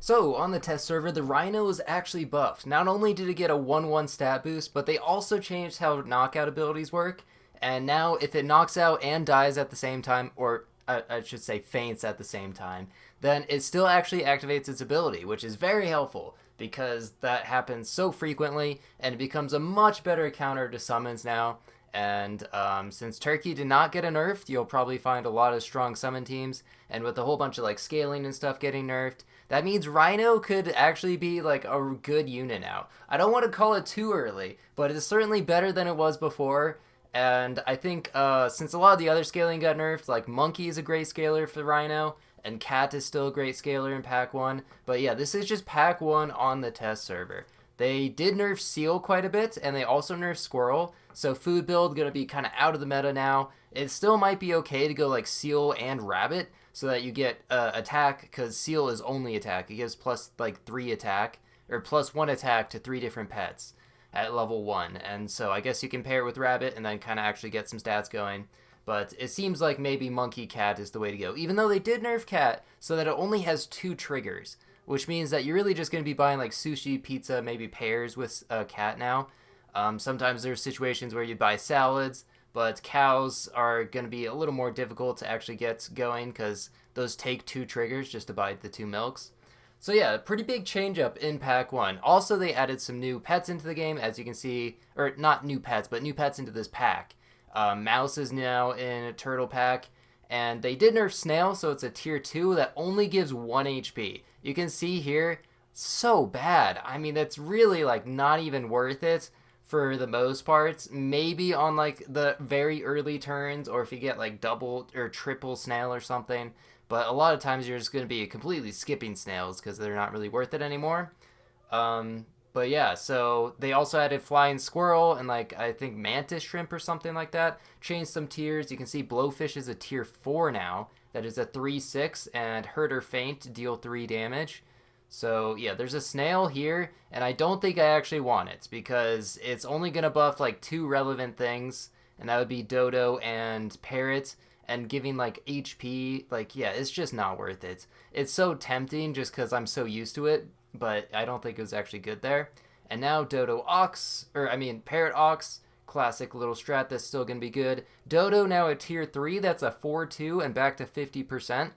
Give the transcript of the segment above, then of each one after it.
So, on the test server, the Rhino was actually buffed. Not only did it get a 1-1 stat boost, but they also changed how knockout abilities work. And now, if it knocks out and dies at the same time, or I should say faints at the same time, then it still actually activates its ability, which is very helpful because that happens so frequently and it becomes a much better counter to summons now. And since Turkey did not get a nerf, you'll probably find a lot of strong summon teams. And with a whole bunch of like scaling and stuff getting nerfed, that means Rhino could actually be like a good unit now. I don't want to call it too early, but it's certainly better than it was before. And I think since a lot of the other scaling got nerfed, like Monkey is a great scaler for Rhino, and Cat is still a great scaler in Pack 1. But yeah, this is just Pack 1 on the test server. They did nerf Seal quite a bit, and they also nerfed Squirrel. So food build going to be kind of out of the meta now. It still might be okay to go like Seal and Rabbit, so that you get attack, because Seal is only attack. It gives plus like 3 attack, or plus 1 attack to 3 different pets at level 1. And so I guess you can pair it with Rabbit and then kind of actually get some stats going. But it seems like maybe Monkey Cat is the way to go, even though they did nerf Cat so that it only has 2 triggers, which means that you're really just going to be buying like sushi, pizza, maybe pairs with a cat now. Sometimes there's situations where you buy salads, but cows are going to be a little more difficult to actually get going because those take 2 triggers just to buy the 2 milks. So yeah, pretty big change up in Pack 1. Also, they added some new pets into the game, as you can see, or not new pets, but new pets into this pack. Mouse is now in a turtle pack, and they did nerf Snail, so it's a tier 2 that only gives 1 HP. You can see here, so bad. I mean, that's really like not even worth it for the most parts. Maybe on like the very early turns, or if you get like double or triple Snail or something. But a lot of times you're just going to be completely skipping Snails because they're not really worth it anymore. But yeah, so they also added Flying Squirrel and like I think Mantis Shrimp or something like that. Changed some tiers. You can see Blowfish is a tier 4 now. That is a 3/6, and Hurt or Faint deal 3 damage. So yeah, there's a Snail here, and I don't think I actually want it because it's only going to buff like 2 relevant things, and that would be Dodo and Parrot, and giving like HP, like yeah, it's just not worth it. It's so tempting just because I'm so used to it, but I don't think it was actually good there. And now Dodo Ox, or I mean Parrot Ox, classic little strat that's still going to be good. Dodo now at tier 3, that's a 4/2 and back to 50%.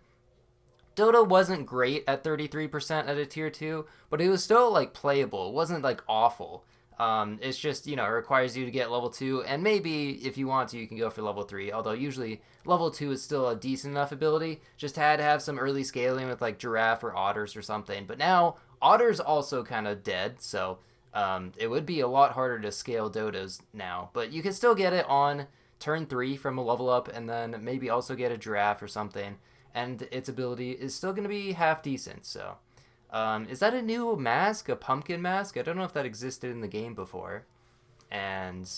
Dodo wasn't great at 33% at a tier 2, but it was still like playable. It wasn't like awful. It's just, it requires you to get level 2, and maybe if you want to, you can go for level 3, although usually level 2 is still a decent enough ability. Just had to have some early scaling with like Giraffe or Otters or something. But now, Otter's also kind of dead, so it would be a lot harder to scale Dodos now. But you can still get it on turn 3 from a level up, and then maybe also get a Giraffe or something. And its ability is still going to be half decent, so... is that a new mask? A pumpkin mask? I don't know if that existed in the game before. And,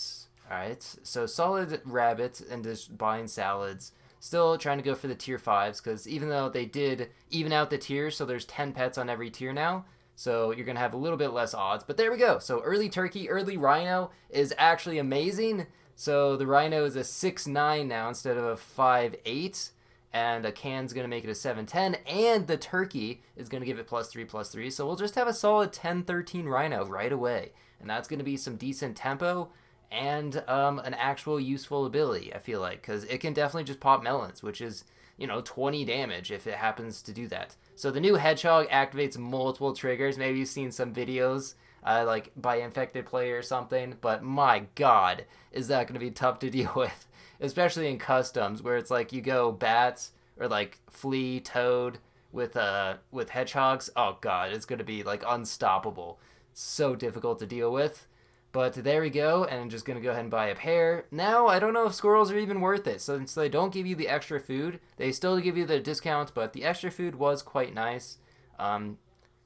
alright, so solid rabbit and just buying salads. Still trying to go for the tier 5s, because even though they did even out the tiers, so there's 10 pets on every tier now, so you're going to have a little bit less odds. But there we go. So early Turkey, early Rhino is actually amazing. So the Rhino is a 6/9 now instead of a 5/8. And a Can's going to make it a 7/10, and the Turkey is going to give it +3/+3, so we'll just have a solid 10/13 Rhino right away, and that's going to be some decent tempo and an actual useful ability, I feel like, because it can definitely just pop melons, which is, 20 damage if it happens to do that. So the new Hedgehog activates multiple triggers. Maybe you've seen some videos like by infected player or something, but my god, is that going to be tough to deal with, especially in customs where it's like you go bats or like flea toad with hedgehogs. Oh god, it's going to be like unstoppable, so difficult to deal with. But there we go, and I'm just going to go ahead and buy a pair. Now, I don't know if squirrels are even worth it. So since they don't give you the extra food, they still give you the discount, but the extra food was quite nice.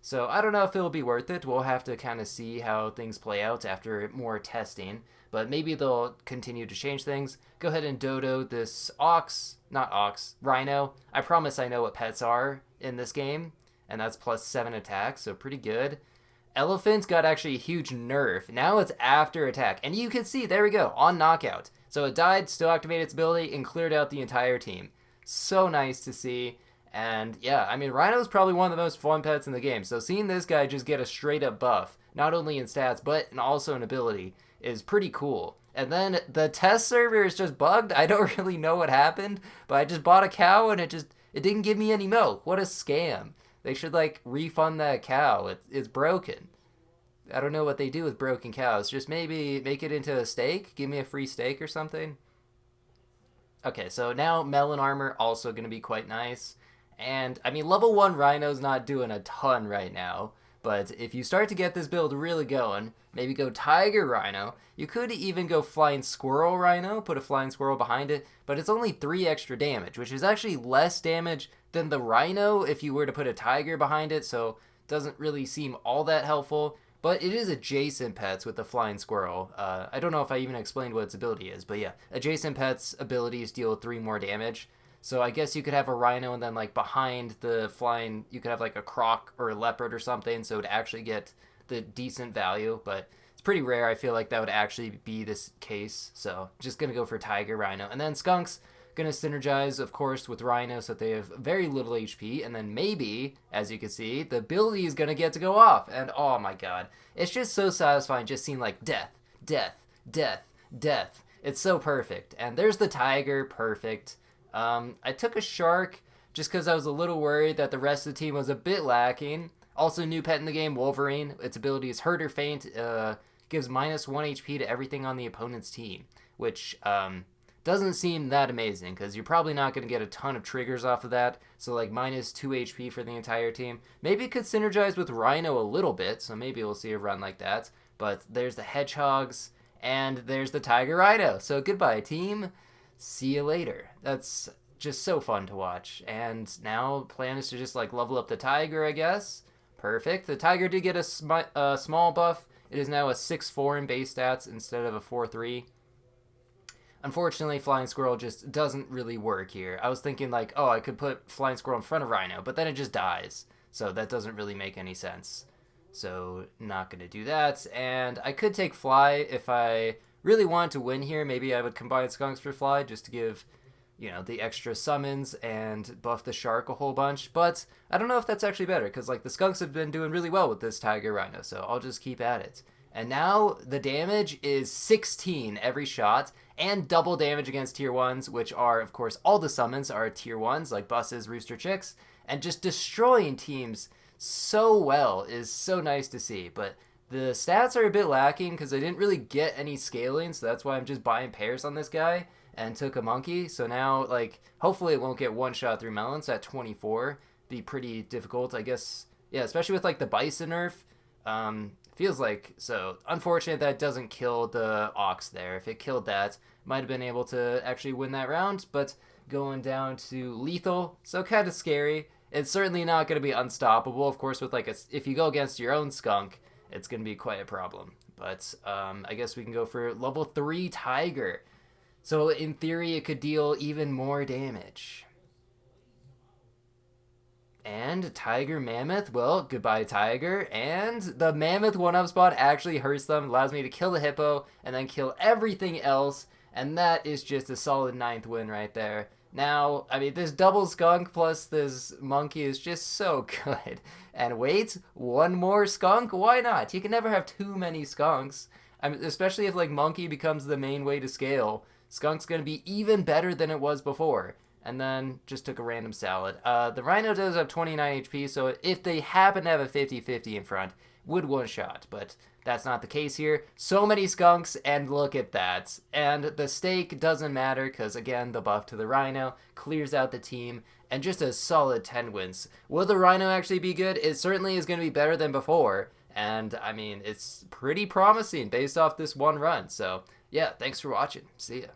So I don't know if it'll be worth it. We'll have to kind of see how things play out after more testing. But maybe they'll continue to change things. Go ahead and Dodo this Rhino. I promise I know what pets are in this game. And that's +7 attack, so pretty good. Elephant got actually a huge nerf. Now it's after attack. And you can see, there we go, on knockout. So it died, still activated its ability, and cleared out the entire team. So nice to see. And yeah, I mean, Rhino's probably one of the most fun pets in the game. So seeing this guy just get a straight up buff, not only in stats, but also in ability, is pretty cool. And then the test server is just bugged. I don't really know what happened, but I just bought a cow and it didn't give me any milk. What a scam. They should like refund that cow. It's broken. I don't know what they do with broken cows. Just maybe make it into a steak. Give me a free steak or something. Okay, so now melon armor also going to be quite nice. And I mean, level 1 Rhino's not doing a ton right now. But if you start to get this build really going, maybe go Tiger Rhino. You could even go Flying Squirrel Rhino, put a Flying Squirrel behind it. But it's only 3 extra damage, which is actually less damage than the Rhino if you were to put a Tiger behind it. So it doesn't really seem all that helpful. But it is adjacent pets with the Flying Squirrel. I don't know if I even explained what its ability is, but yeah, adjacent pets' abilities deal 3 more damage. So I guess you could have a Rhino and then like behind the flying, you could have like a Croc or a Leopard or something, so it would actually get the decent value. But it's pretty rare. I feel like that would actually be this case. So just gonna go for Tiger Rhino, and then Skunks gonna synergize, of course, with Rhino so that they have very little HP, and then maybe, as you can see, the ability is gonna get to go off, and oh my god, it's just so satisfying just seeing like death, death, death, death. It's so perfect, and there's the Tiger, perfect. I took a Shark just because I was a little worried that the rest of the team was a bit lacking. Also, new pet in the game, Wolverine. Its ability is Hurt or Faint, gives minus 1 HP to everything on the opponent's team, which doesn't seem that amazing because you're probably not going to get a ton of triggers off of that. So like minus 2 HP for the entire team. Maybe it could synergize with Rhino a little bit, so maybe we'll see a run like that. But there's the Hedgehogs, and there's the Tiger Rhino. So goodbye, team. See you later. That's just so fun to watch. And now plan is to just like level up the Tiger, I guess. Perfect. The Tiger did get a small buff. It is now a 6-4 in base stats instead of a 4-3. Unfortunately, Flying Squirrel just doesn't really work here. I was thinking like, oh, I could put Flying Squirrel in front of Rhino, but then it just dies. So that doesn't really make any sense. So not going to do that. And I could take Fly if I really wanted to win here. Maybe I would combine Skunks for Fly just to give, you know, the extra summons and buff the Shark a whole bunch. But I don't know if that's actually better because like the Skunks have been doing really well with this Tiger Rhino. So I'll just keep at it. And now the damage is 16 every shot and double damage against tier 1s, which are, of course, all the summons are tier 1s like Buses, Rooster Chicks, and just destroying teams so well is so nice to see. But the stats are a bit lacking because I didn't really get any scaling, so that's why I'm just buying pairs on this guy and took a monkey. So now, like, hopefully it won't get one shot through melons at 24. Be pretty difficult, I guess. Yeah, especially with, like, the Bison nerf. Feels like, so unfortunate that it doesn't kill the Ox there. If it killed that, might have been able to actually win that round, but going down to lethal, so kind of scary. It's certainly not going to be unstoppable, of course, with like if you go against your own skunk, it's going to be quite a problem. But I guess we can go for level 3 Tiger. So in theory, it could deal even more damage. And Tiger Mammoth, well, goodbye Tiger. And the Mammoth 1-up spot actually hurts them, allows me to kill the Hippo, and then kill everything else. And that is just a solid 9th win right there. Now, I mean, this double skunk plus this monkey is just so good. And wait, one more skunk? Why not? You can never have too many skunks. I mean, especially if, like, monkey becomes the main way to scale. Skunk's going to be even better than it was before. And then just took a random salad. The Rhino does have 29 HP, so if they happen to have a 50-50 in front, would one-shot. But that's not the case here. So many skunks, and look at that. And the steak doesn't matter, because again, the buff to the Rhino clears out the team, and just a solid 10 wins. Will the Rhino actually be good? It certainly is going to be better than before. And, I mean, it's pretty promising based off this one run. So, yeah, thanks for watching. See ya.